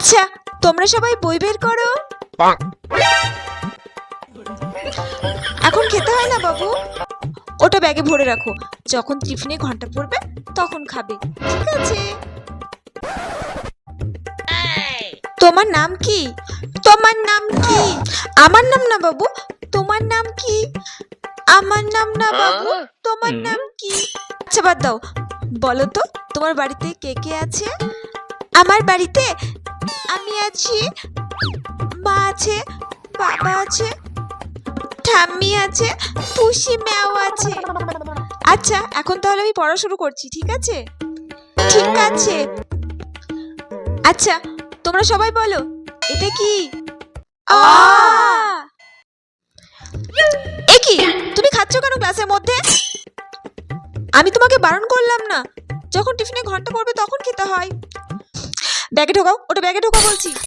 আচ্ছা, তোমরা সবাই বই বের করো। এখন খেতে হয় না বাবু, ওটা ব্যাগে ভরে রাখো, যখন টিফিনে ঘন্টা পড়বে তখন খাবে, ঠিক আছে? তোমার নাম কি? তোমার নাম কি? আমার নাম না বাবু, তোমার নাম কি? আমার নাম না বাবু, তোমার নাম কি? আচ্ছা বাদ দাও, বলো তো তোমার বাড়িতে কে কে আছে? আমার বাড়িতে আমি আছি, মা আছে, বাবা আছে, ঠাম্মি আছে, পুষি ম্যাও আছে। আচ্ছা, এখন তাহলে আমি পড়া শুরু করছি, ঠিক আছে? ঠিক আছে। আচ্ছা, তোমরা সবাই বলো, এটা কি? এ কি, তুমি খাচ্ছ কেন ক্লাসের মধ্যে? আমি তোমাকে বারণ করলাম না, যখন টিফিনে ঘন্টা পড়বে তখন খেতে হয়। ব্যাগে ঢোকাও, ওটা ব্যাগে ঢোকাও বলছি।